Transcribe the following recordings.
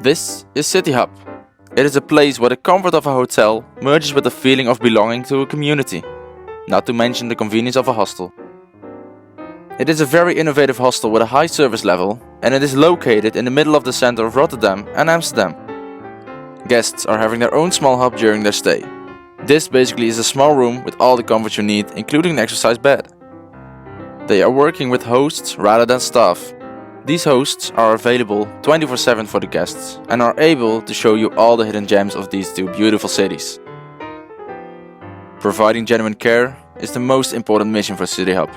This is City Hub. It is a place where the comfort of a hotel merges with the feeling of belonging to a community, not to mention the convenience of a hostel. It is a very innovative hostel with a high service level, and it is located in the middle of the center of Rotterdam and Amsterdam. Guests are having their own small hub during their stay. This basically is a small room with all the comfort you need, including an exercise bed. They are working with hosts rather than staff. These hosts are available 24/7 for the guests and are able to show you all the hidden gems of these two beautiful cities. Providing genuine care is the most important mission for City Hub.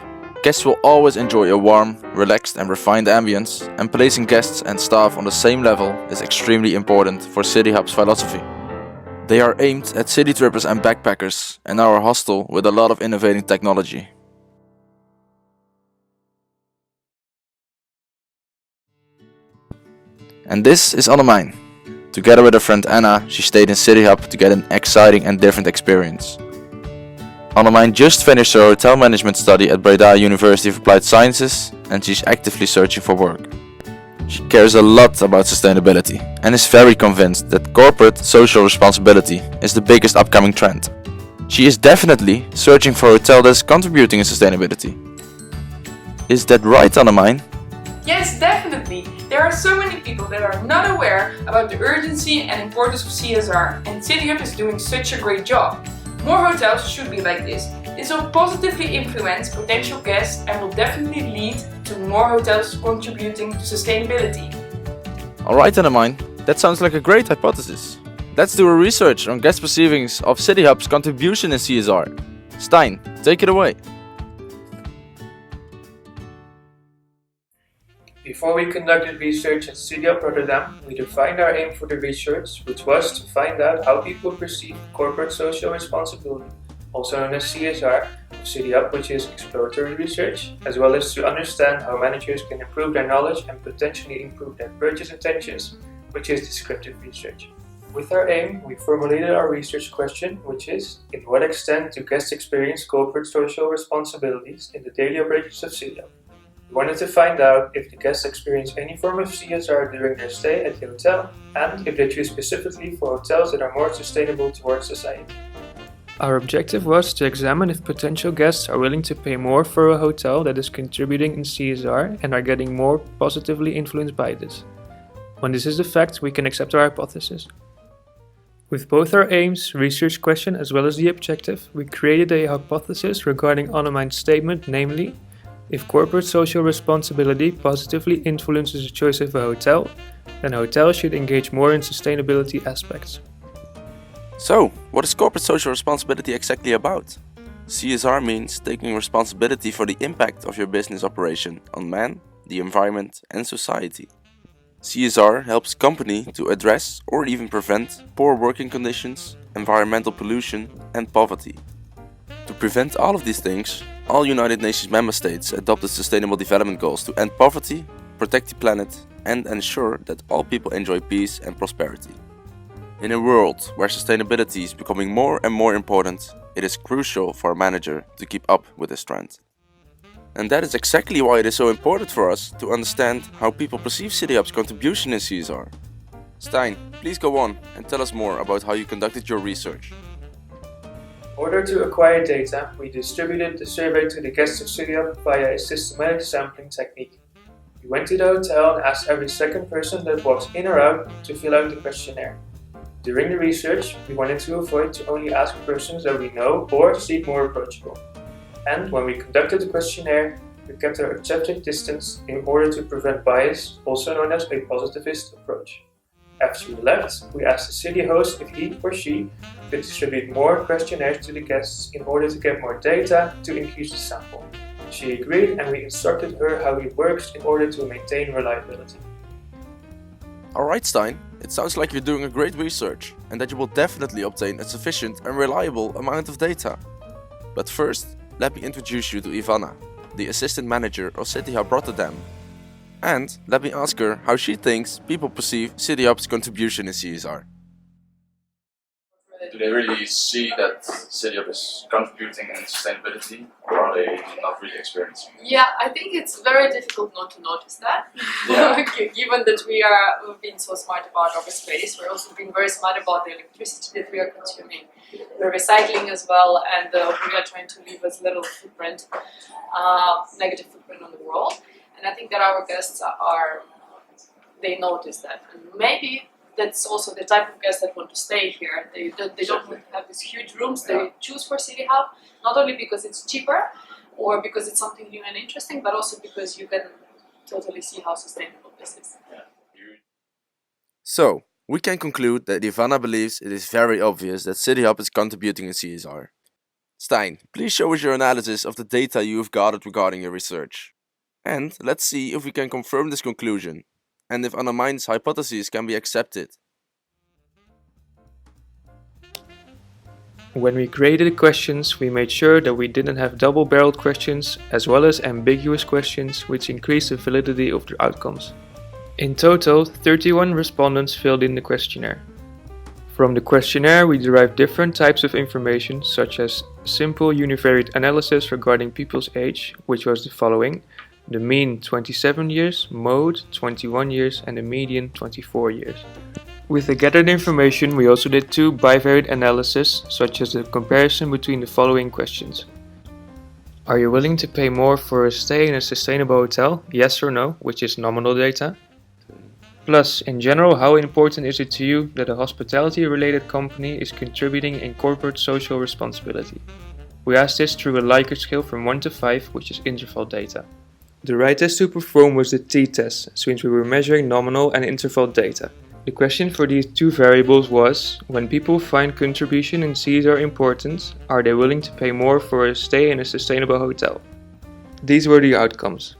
Guests will always enjoy a warm, relaxed and refined ambience, and placing guests and staff on the same level is extremely important for City Hub's philosophy. They are aimed at city trippers and backpackers and are a hostel with a lot of innovating technology. And this is Annemijn. Together with her friend Anna, she stayed in City Hub to get an exciting and different experience. Annemijn just finished her hotel management study at Breda University of Applied Sciences, and she's actively searching for work. She cares a lot about sustainability and is very convinced that corporate social responsibility is the biggest upcoming trend. She is definitely searching for a hotel that is contributing in sustainability. Is that right, Annemijn? Yes, definitely. There are so many people that are not aware about the urgency and importance of CSR, and City Hub is doing such a great job. More hotels should be like this. This will positively influence potential guests and will definitely lead to more hotels contributing to sustainability. Alright, Annemijn, that sounds like a great hypothesis. Let's do a research on guest perceivings of City Hub's contribution in CSR. Steyn, take it away. Before we conducted research at City Hub Rotterdam, we defined our aim for the research, which was to find out how people perceive corporate social responsibility, also known as CSR, of City Hub, which is exploratory research, as well as to understand how managers can improve their knowledge and potentially improve their purchase intentions, which is descriptive research. With our aim, we formulated our research question, which is, in what extent do guests experience corporate social responsibilities in the daily operations of City Hub? We wanted to find out if the guests experience any form of CSR during their stay at the hotel, and if they choose specifically for hotels that are more sustainable towards society. Our objective was to examine if potential guests are willing to pay more for a hotel that is contributing in CSR and are getting more positively influenced by this. When this is the fact, we can accept our hypothesis. With both our aims, research question as well as the objective, we created a hypothesis regarding Annemijn's statement, namely, if corporate social responsibility positively influences the choice of a hotel, then hotels should engage more in sustainability aspects. So, what is corporate social responsibility exactly about? CSR means taking responsibility for the impact of your business operation on man, the environment and society. CSR helps company to address or even prevent poor working conditions, environmental pollution and poverty. To prevent all of these things, all United Nations member states adopted Sustainable Development Goals to end poverty, protect the planet and ensure that all people enjoy peace and prosperity. In a world where sustainability is becoming more and more important, it is crucial for a manager to keep up with this trend. And that is exactly why it is so important for us to understand how people perceive City Hub's contribution in CSR. Steyn, please go on and tell us more about how you conducted your research. In order to acquire data, we distributed the survey to the guests of City Hub via a systematic sampling technique. We went to the hotel and asked every second person that walks in or out to fill out the questionnaire. During the research, we wanted to avoid to only ask persons that we know or seem more approachable. And when we conducted the questionnaire, we kept our accepted distance in order to prevent bias, also known as a positivist approach. After we left, we asked the city host if he or she could distribute more questionnaires to the guests in order to get more data to increase the sample. She agreed and we instructed her how it works in order to maintain reliability. Alright Steyn, it sounds like you're doing a great research and that you will definitely obtain a sufficient and reliable amount of data. But first, let me introduce you to Ivana, the assistant manager of City Hub Rotterdam. And let me ask her how she thinks people perceive City Hub's contribution in CSR. Do they really see that City Hub is contributing in sustainability, or are they not really experiencing? Yeah, I think it's very difficult not to notice that. Yeah. Given that we've been so smart about our space, we're also being very smart about the electricity that we are consuming. We're recycling as well, and we are trying to leave as little footprint, negative footprint on the world. And I think that our guests they notice that. And maybe that's also the type of guests that want to stay here. They don't want to have these huge rooms. They choose for City Hub, not only because it's cheaper or because it's something new and interesting, but also because you can totally see how sustainable this is. So, we can conclude that Ivana believes it is very obvious that City Hub is contributing in CSR. Steyn, please show us your analysis of the data you have gathered regarding your research. And let's see if we can confirm this conclusion, and if Annemijn's hypotheses can be accepted. When we created the questions, we made sure that we didn't have double-barreled questions as well as ambiguous questions, which increased the validity of the outcomes. In total, 31 respondents filled in the questionnaire. From the questionnaire, we derived different types of information, such as simple univariate analysis regarding people's age, which was the following: the mean 27 years, mode 21 years, and the median 24 years. With the gathered information, we also did two bivariate analyses, such as the comparison between the following questions. Are you willing to pay more for a stay in a sustainable hotel? Yes or no, which is nominal data. Plus, in general, how important is it to you that a hospitality-related company is contributing in corporate social responsibility? We asked this through a Likert scale from 1 to 5, which is interval data. The right test to perform was the t-test, since we were measuring nominal and interval data. The question for these two variables was, when people find contribution in CSR important, are they willing to pay more for a stay in a sustainable hotel? These were the outcomes.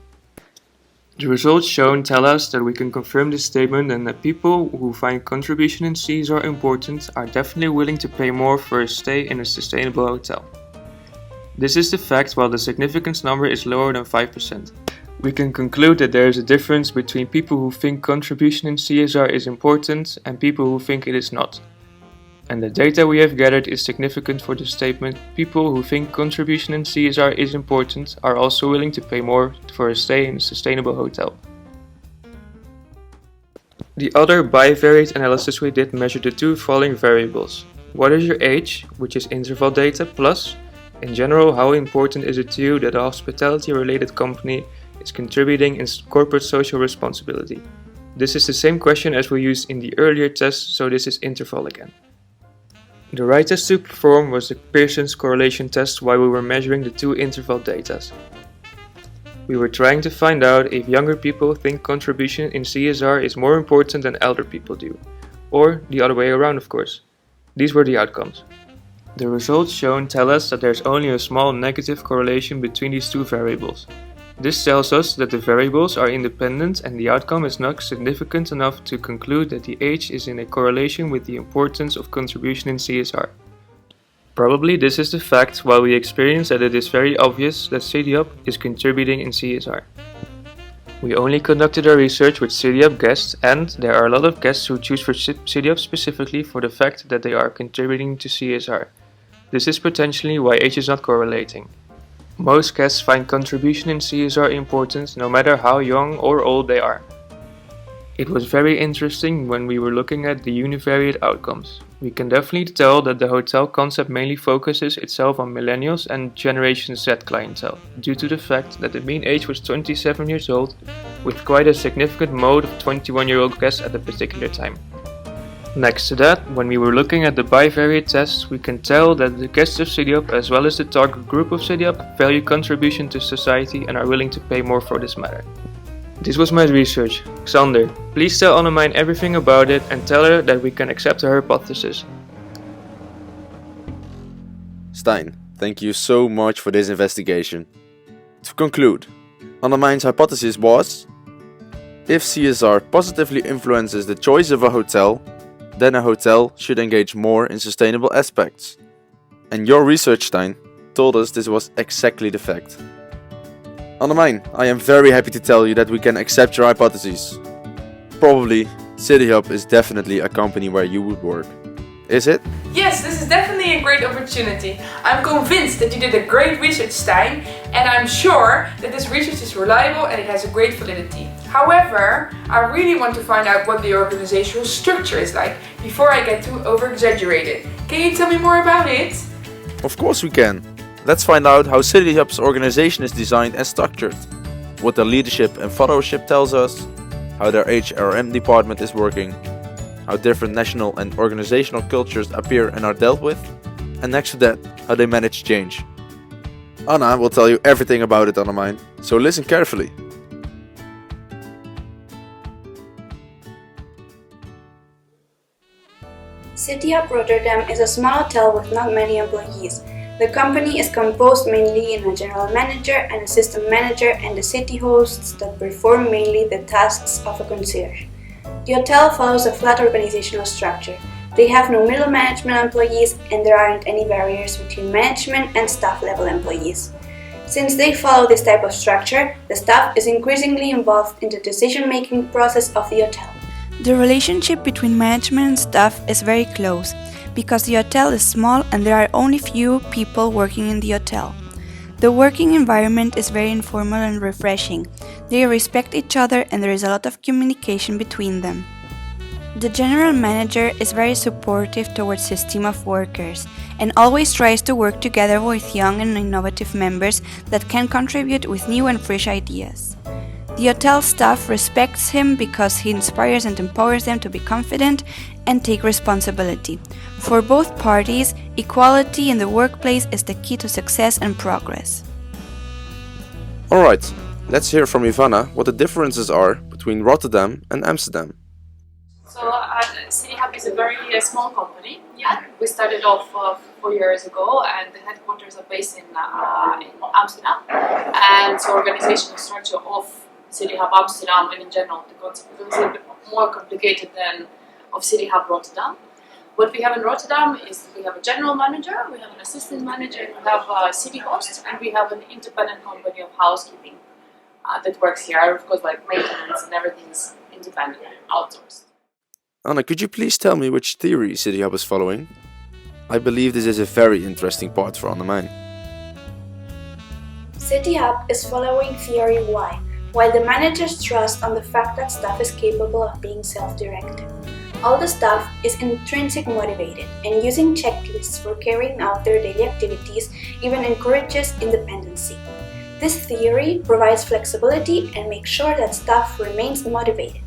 The results shown tell us that we can confirm this statement and that people who find contribution in CSR important are definitely willing to pay more for a stay in a sustainable hotel. This is the fact while the significance number is lower than 5%. We can conclude that there is a difference between people who think contribution in CSR is important and people who think it is not. And the data we have gathered is significant for the statement people who think contribution in CSR is important are also willing to pay more for a stay in a sustainable hotel. The other bivariate analysis we did measured the two following variables. What is your age, which is interval data, plus, in general, how important is it to you that a hospitality-related company is contributing in corporate social responsibility? This is the same question as we used in the earlier test, so this is interval again. The right test to perform was the Pearson's correlation test while we were measuring the two interval data. We were trying to find out if younger people think contribution in CSR is more important than elder people do, or the other way around, of course. These were the outcomes. The results shown tell us that there's only a small negative correlation between these two variables. This tells us that the variables are independent and the outcome is not significant enough to conclude that the age is in a correlation with the importance of contribution in CSR. Probably this is the fact while we experience that it is very obvious that City Hub is contributing in CSR. We only conducted our research with City Hub guests, and there are a lot of guests who choose for City Hub specifically for the fact that they are contributing to CSR. This is potentially why age is not correlating. Most guests find contribution in CSR important no matter how young or old they are. It was very interesting when we were looking at the univariate outcomes. We can definitely tell that the hotel concept mainly focuses itself on millennials and Generation Z clientele, due to the fact that the mean age was 27 years old, with quite a significant mode of 21-year-old guests at a particular time. Next to that, when we were looking at the bivariate tests, we can tell that the guests of City Hub as well as the target group of City Hub value contribution to society and are willing to pay more for this matter. This was my research. Xander, please tell Annemijn everything about it and tell her that we can accept her hypothesis. Steyn, thank you so much for this investigation. To conclude, Annemijn's hypothesis was: if CSR positively influences the choice of a hotel, then a hotel should engage more in sustainable aspects. And your research, Steyn, told us this was exactly the fact. Annemijn, I am very happy to tell you that we can accept your hypotheses. Probably, City Hub is definitely a company where you would work. Is it? Yes, this is definitely a great opportunity. I'm convinced that you did a great research, Steyn, and I'm sure that this research is reliable and it has a great validity. However, I really want to find out what the organizational structure is like before I get too over-exaggerated. Can you tell me more about it? Of course we can. Let's find out how CityHub's organization is designed and structured, what their leadership and followership tells us, how their HRM department is working, how different national and organizational cultures appear and are dealt with, and next to that, how they manage change. Anna will tell you everything about it, Annemijn, so listen carefully. CityHub Rotterdam is a small hotel with not many employees. The company is composed mainly in a general manager and assistant manager and the city hosts that perform mainly the tasks of a concierge. The hotel follows a flat organizational structure. They have no middle management employees and there aren't any barriers between management and staff level employees. Since they follow this type of structure, the staff is increasingly involved in the decision-making process of the hotel. The relationship between management and staff is very close, because the hotel is small and there are only few people working in the hotel. The working environment is very informal and refreshing. They respect each other and there is a lot of communication between them. The general manager is very supportive towards his team of workers and always tries to work together with young and innovative members that can contribute with new and fresh ideas. The hotel staff respects him because he inspires and empowers them to be confident and take responsibility. For both parties, equality in the workplace is the key to success and progress. Alright, let's hear from Ivana what the differences are between Rotterdam and Amsterdam. So CityHub is a very small company. Yeah, we started off 4 years ago, and the headquarters are based in Amsterdam. And so organizational structure of CityHub Amsterdam and in general the concept is a little bit more complicated than of CityHub Rotterdam. What we have in Rotterdam is we have a general manager, we have an assistant manager, we have a city host, and we have an independent company of housekeeping that works here. Of course, like maintenance and everything is independent, outsourced. Anna, could you please tell me which theory CityHub is following? I believe this is a very interesting part for Annemijn. CityHub is following Theory Y, while the managers trust on the fact that staff is capable of being self-directed. All the staff is intrinsic motivated and using checklists for carrying out their daily activities even encourages independency. This theory provides flexibility and makes sure that staff remains motivated.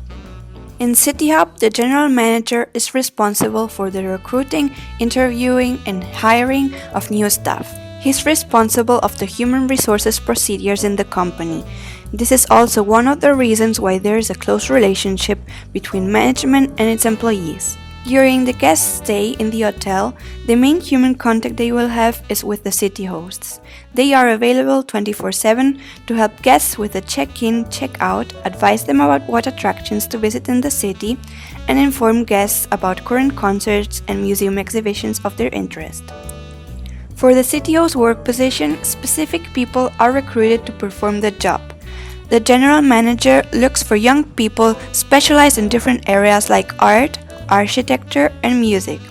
In CityHub, the general manager is responsible for the recruiting, interviewing, and hiring of new staff. He's responsible of the human resources procedures in the company. This is also one of the reasons why there is a close relationship between management and its employees. During the guest stay in the hotel, the main human contact they will have is with the city hosts. They are available 24/7 to help guests with the check-in, check-out, advise them about what attractions to visit in the city, and inform guests about current concerts and museum exhibitions of their interest. For the city host work position, specific people are recruited to perform the job. The general manager looks for young people specialized in different areas like art, architecture, and music.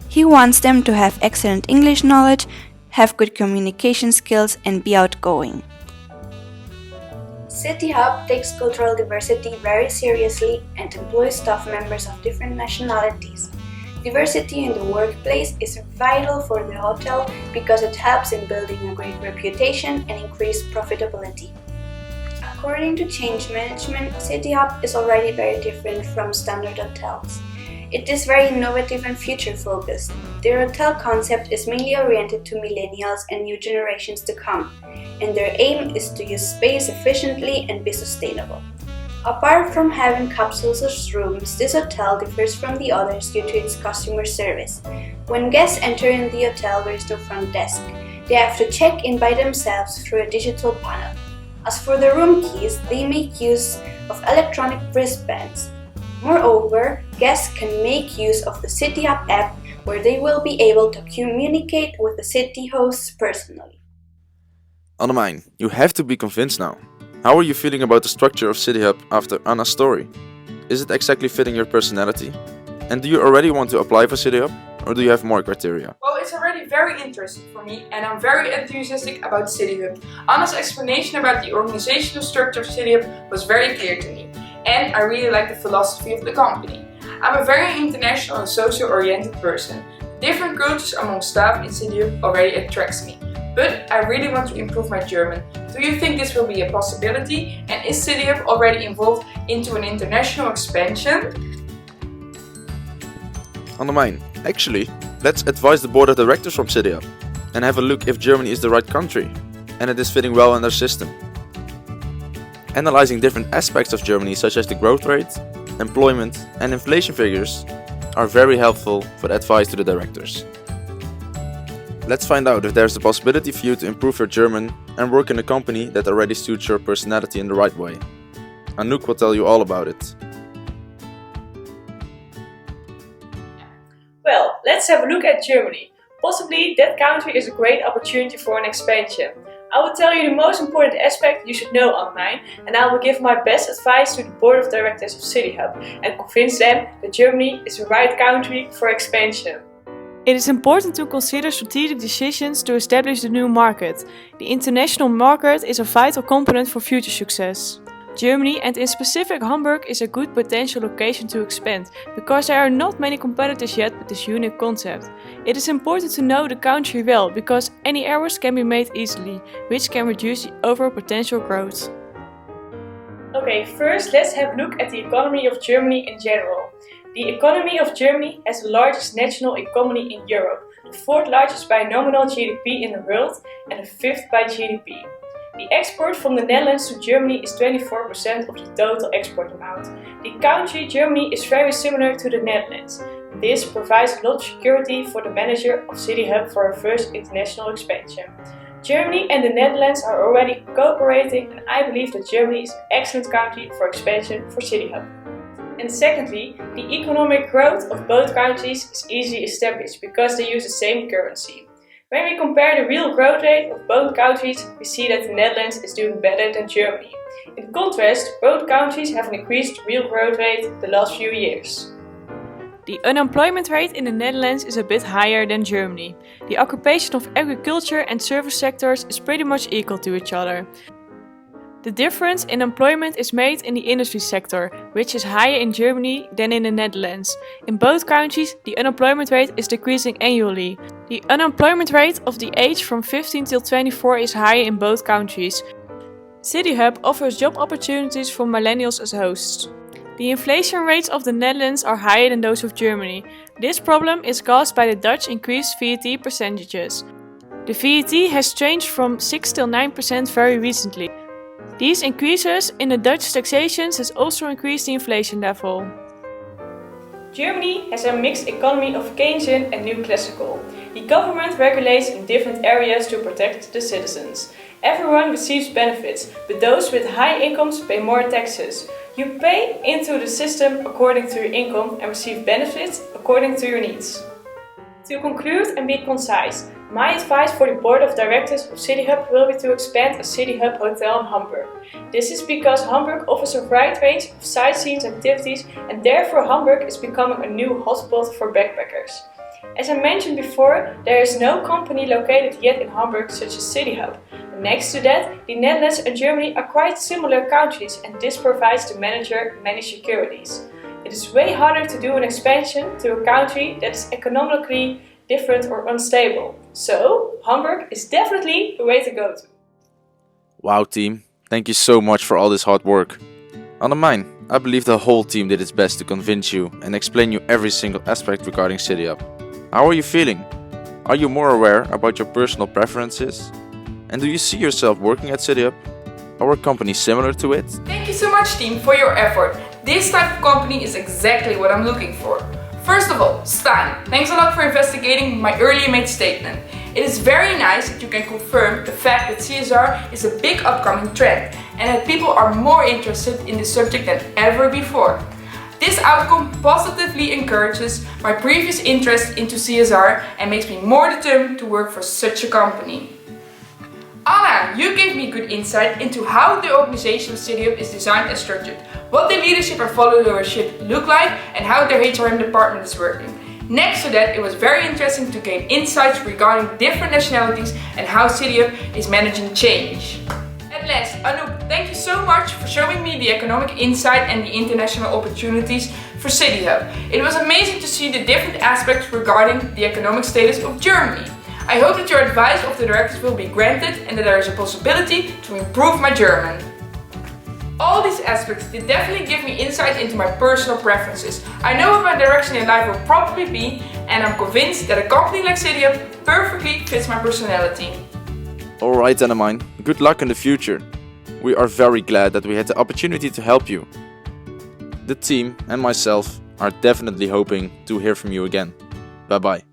He wants them to have excellent English knowledge, have good communication skills, and be outgoing. CityHub takes cultural diversity very seriously and employs staff members of different nationalities. Diversity in the workplace is vital for the hotel because it helps in building a great reputation and increased profitability. According to change management, CityHub is already very different from standard hotels. It is very innovative and future-focused. Their hotel concept is mainly oriented to millennials and new generations to come, and their aim is to use space efficiently and be sustainable. Apart from having capsules as rooms, this hotel differs from the others due to its customer service. When guests enter in the hotel, there is no front desk. They have to check in by themselves through a digital panel. As for the room keys, they make use of electronic wristbands. Moreover, guests can make use of the CityHub app where they will be able to communicate with the city hosts personally. Annemijn, you have to be convinced now. How are you feeling about the structure of CityHub after Anna's story? Is it exactly fitting your personality? And do you already want to apply for CityHub? or do you have more criteria? Well, it's already very interesting for me and I'm very enthusiastic about CityHub. Anna's explanation about the organizational structure of CityHub was very clear to me and I really like the philosophy of the company. I'm a very international and social-oriented person. Different cultures among staff in CityHub already attracts me. But I really want to improve my German. Do you think this will be a possibility? And is CityHub already involved into an international expansion? Annemijn, actually, let's advise the board of directors from CityHub and have a look if Germany is the right country and it is fitting well in their system. Analyzing different aspects of Germany such as the growth rate, employment and inflation figures are very helpful for the advice to the directors. Let's find out if there's a possibility for you to improve your German and work in a company that already suits your personality in the right way. Anouk will tell you all about it. Well, let's have a look at Germany. Possibly that country is a great opportunity for an expansion. I will tell you the most important aspect you should know, Annemijn, and I will give my best advice to the board of directors of CityHub and convince them that Germany is the right country for expansion. It is important to consider strategic decisions to establish the new market. The international market is a vital component for future success. Germany, and in specific Hamburg, is a good potential location to expand, because there are not many competitors yet with this unique concept. It is important to know the country well, because any errors can be made easily, which can reduce the overall potential growth. Okay, first let's have a look at the economy of Germany in general. The economy of Germany has the largest national economy in Europe, the fourth largest by nominal GDP in the world, and the fifth by GDP. The export from the Netherlands to Germany is 24% of the total export amount. The country Germany is very similar to the Netherlands. This provides a lot of security for the manager of CityHub for her first international expansion. Germany and the Netherlands are already cooperating and I believe that Germany is an excellent country for expansion for CityHub. And secondly, the economic growth of both countries is easily established because they use the same currency. When we compare the real growth rate of both countries, we see that the Netherlands is doing better than Germany. In contrast, both countries have an increased real growth rate the last few years. The unemployment rate in the Netherlands is a bit higher than Germany. The occupation of agriculture and service sectors is pretty much equal to each other. The difference in employment is made in the industry sector, which is higher in Germany than in the Netherlands. In both countries, the unemployment rate is decreasing annually. The unemployment rate of the age from 15 till 24 is higher in both countries. CityHub offers job opportunities for millennials as hosts. The inflation rates of the Netherlands are higher than those of Germany. This problem is caused by the Dutch increased VAT percentages. The VAT has changed from 6 till 9% very recently. These increases in the Dutch taxations has also increased the inflation level. Germany has a mixed economy of Keynesian and New Classical. The government regulates in different areas to protect the citizens. Everyone receives benefits, but those with high incomes pay more taxes. You pay into the system according to your income and receive benefits according to your needs. To conclude and be concise, my advice for the board of directors of CityHub will be to expand a CityHub hotel in Hamburg. This is because Hamburg offers a wide range of sightseeing activities and therefore Hamburg is becoming a new hotspot for backpackers. As I mentioned before, there is no company located yet in Hamburg such as CityHub. Next to that, the Netherlands and Germany are quite similar countries and this provides the manager many securities. It is way harder to do an expansion to a country that is economically different or unstable. So, Hamburg is definitely the way to go to. Wow team, thank you so much for all this hard work. Annemijn, I believe the whole team did its best to convince you and explain you every single aspect regarding CityHub. How are you feeling? Are you more aware about your personal preferences? And do you see yourself working at CityHub? Or a company similar to it? Thank you so much team for your effort. This type of company is exactly what I'm looking for. First of all, Steyn, thanks a lot for investigating my earlier made statement. It is very nice that you can confirm the fact that CSR is a big upcoming trend and that people are more interested in this subject than ever before. This outcome positively encourages my previous interest into CSR and makes me more determined to work for such a company. Anna, you gave me good insight into how the organization of CityHub is designed and structured, what the leadership and followership look like and how their HRM department is working. Next to that, it was very interesting to gain insights regarding different nationalities and how CityHub is managing change. At last, Anouk, thank you so much for showing me the economic insight and the international opportunities for CityHub. It was amazing to see the different aspects regarding the economic status of Germany. I hope that your advice of the directors will be granted and that there is a possibility to improve my German. All these aspects did definitely give me insight into my personal preferences. I know what my direction in life will probably be, and I'm convinced that a company like CityHub perfectly fits my personality. Alright Annemijn, good luck in the future. We are very glad that we had the opportunity to help you. The team and myself are definitely hoping to hear from you again. Bye bye.